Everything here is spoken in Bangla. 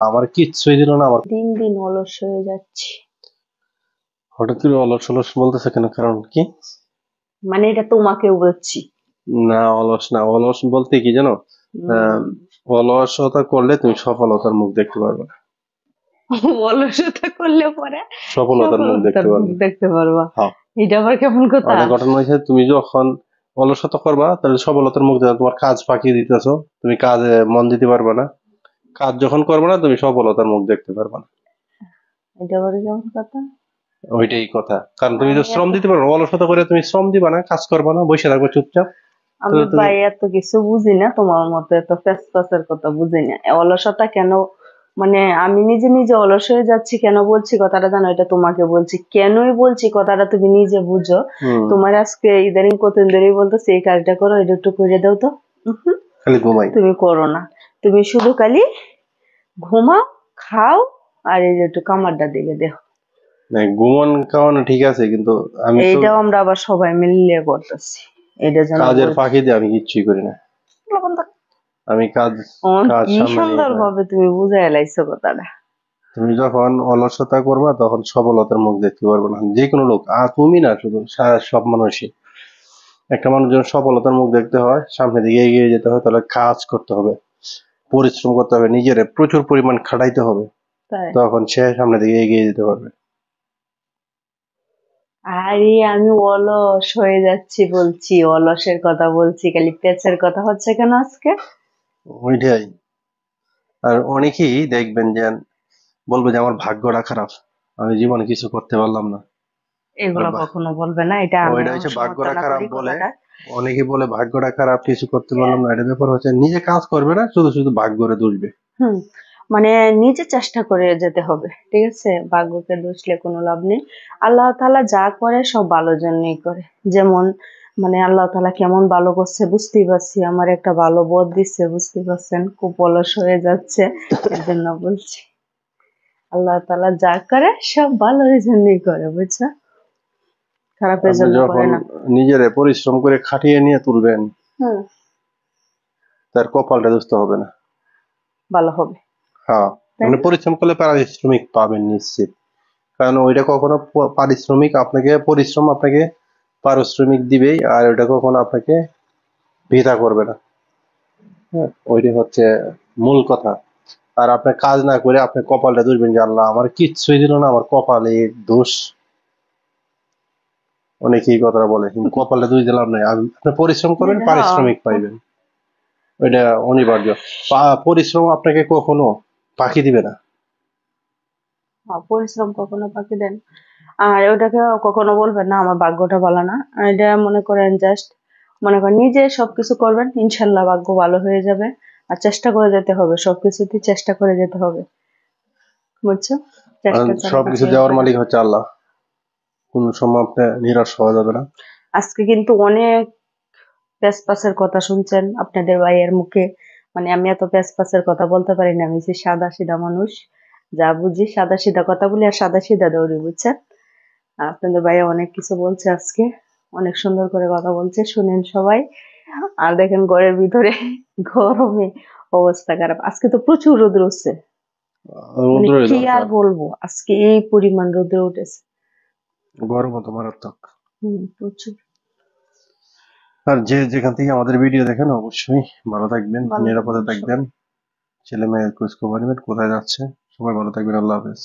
আমার কিচ্ছুই দিল না। আমার দিন দিন অলস হয়ে যাচ্ছি। হঠাৎ করে অলস অলস বলতেছে কেন? কারণ কি? মানে এটা তোমাকেও বলছি। না, অলস না, অলস বলতে কি জানো? আহ, উম, অলসতা করলে তুমি সফলতার মুখ দেখতে পারবে না। অলসতা করলে পরে সফলতার মুখ সফলতার দেখতে মুখ পারবে। দেখতে পারবা? হ্যাঁ। এটা আবার কেমন কথা? মানে ঘটনা হয়েছে, তুমি যখন অলসতা করবা তাহলে সফলতার মুখ দেখবে। তোমার কাজ ফাঁকি দিতেছো, তুমি কাজে মন দিতে পারবে না। কাজ যখন করবে না তুমি সফলতার মুখ দেখতে পারবে না। এটা আবার কেমন কথা? ওইটাই কথা। কারণ তুমি তো আমি শ্রম এত দিতে পারবে না। অলসতা করে তুমি শ্রম দিবা না, কাজ করবা না, বসে থাকবে চুপচাপ। আমি তাহলে তুমি ভাই এত কিছু বুঝি না, তোমার মতো এত ফ্যাসফ্যাসের কথা বুঝি না। অলসতা কেন, মানে আমি নিজে নিজে অলস হয়ে যাচ্ছি কেন বলছি কথাটা জানো? এটা তোমাকে বলছি, কেনই বলছি কথাটা তুমি নিজে বুঝো। হুম তোমার আজকে ইদানিং কতদিন ধরেই বলতেছি এই কাজটা করো, এটা একটু করে দাও তো। উহুম, খালি ঘুমাই। তুমি করো না। তুমি শুধু খালি ঘুমাও, খাও, আর এই যে একটু কামারটা দিকে দেখো। না, ঘুমন খাওয়ানো ঠিক আছে, কিন্তু আমি তো এইটাও আমরা আবার সবাই মিলিয়ে করতেছি। এটা যেন কাজের বলছি। ফাঁকি দিয়ে আমি কিচ্ছুই করি না। আমি কাজ কাজ কি সামনে নিয়ে সুন্দর যাই। ভাবে তুমি বুঝাই লাইছো কথাটা। তুমি যখন অলসতা করবা তখন সফলতার মুখ দেখতে পারবে না। যে কোনো লোক, আর তুমি না, শুধু সব মানুষই। একটা মানুষ যখন সফলতার মুখ দেখতে হয়, সামনের দিকে এগিয়ে যেতে হয়, তাহলে কাজ করতে হবে, পরিশ্রম করতে হবে, নিজের প্রচুর পরিমাণ খাটাইতে হবে। তাই? তখন সে সামনের দিকে এগিয়ে যেতে পারবে। আরে আমি অলস হয়ে যাচ্ছি বলছি, অলসের কথা বলছি, খালি পেঁচের কথা হচ্ছে কেন আজকে? ওইটাই। আর অনেকেই দেখবেন যে বলবে যে আমার ভাগ্যটা খারাপ, আমি জীবনে কিছু করতে পারলাম না। আর এগুলো কখনো বলবে না, এটা ওইটা আমিও হচ্ছে ভাগ্যটা সমালোচনা খারাপ করি বলে। কথাটা। অনেকে বলে ভাগ্যটা খারাপ, কিছু করতে পারলাম না। এটা ব্যাপার হচ্ছে নিজে কাজ করবে না, শুধু শুধু ভাগ্যরে দুষবে। হুম, মানে নিজে চেষ্টা করে যেতে হবে, ঠিক আছে? ভাগ্যকে দোষলে কোনো লাভ নেই। আল্লাহ তাআলা যা করে সব ভালোর জন্যই করে। যেমন মানে আল্লাহ তাআলা কেমন ভালো করছে বুঝতেই পারছি, আমার একটা ভালো বোধ দিচ্ছে, বুঝতে পারছেন? খুব অলস হয়ে যাচ্ছে, এর জন্য বলছি। আল্লাহ তাআলা যা করে সব ভালোর জন্যই করে, বুঝছো? খারাপের আপনি জন্য করে যখন না। নিজেরে পরিশ্রম করে খাটিয়ে নিয়ে তুলবেন, হুম, তার কপালটা দুষতে হবে না। ভালো হবে, হ্যাঁ। তাই মানে না? পরিশ্রম করলে পারিশ্রমিক পাবেন নিশ্চিত। কারণ ওইটা কখনো পারিশ্রমিক আপনাকে, পরিশ্রম আপনাকে পারিশ্রমিক দিবেই, আর ওইটা কখনো আপনাকে বৃথা করবে না। হ্যাঁ, ওইটাই হচ্ছে মূল কথা। আর আপনি কাজ না করে আপনি কপালটা দুষবেন যে আল্লাহ আমার কিচ্ছুই দিল না, আমার কপালে দোষ। অনেকেই কথাটা বলে, কিন্তু কপালটা দোষ দিলাম নাই। আপনি পরিশ্রম করবেন, হ্যাঁ, পারিশ্রমিক পাইবেন। ওইটা অনিবার্য। পরিশ্রম আপনাকে কখনো ফাঁকি দিবে না। হ্যাঁ, পরিশ্রম কখনো ফাঁকি দেন। আর ওটাকে কখনো বলবেন না আমার ভাগ্যটা ভালো না। আর এটা মনে করেন জাস্ট, মনে করেন নিজে সবকিছু করবেন, ইনশাল্লাহ ভাগ্য ভালো হয়ে যাবে। আর চেষ্টা করে যেতে হবে, সবকিছুতে চেষ্টা করে যেতে হবে, বুঝছো? আর চেষ্টা ছাড়া সবকিছু কিছুই দেওয়ার হবে না। মালিক হচ্ছে আল্লাহ। কোন সময় আপনি নিরাশ হওয়া যাবে না। আজকে কিন্তু অনেক প্যাঁচপাসের কথা শুনছেন আপনাদের ভাইয়ের মুখে। মানে আমি এত প্যাঁচপাসের কথা বলতে পারি না, আমি যে সাদা সিধা মানুষ, যা বুঝি সাদা সিধা কথা বলি আর সাদা সিধা দৌড়ি, বুঝছেন? আর আপনাদের ভাইয়া অনেক কিছু বলছে আজকে, অনেক সুন্দর করে কথা বলছে, শুনেন সবাই। আর দেখেন ঘরের ভিতরে গরমে অবস্থা খারাপ, আজকে তো প্রচুর রোদ্র উঠছে। মানে রৌদ্রই কি আর দরকার। বলবো, আজকে এই পরিমাণ রোদ্র উঠেছে। গরমও তো মারাত্মক। প্রচুর। আর যে যেখান থেকে আমাদের ভিডিও দেখেন, অবশ্যই ভালো থাকবেন, ভালো নিরাপদে থাকবেন থাকবেন। সবাই। ছেলে মেয়ের খোঁজ খবর নেবেন, কোথায় যাচ্ছে। সবাই ভালো থাকবেন। আল্লাহ হাফেজ।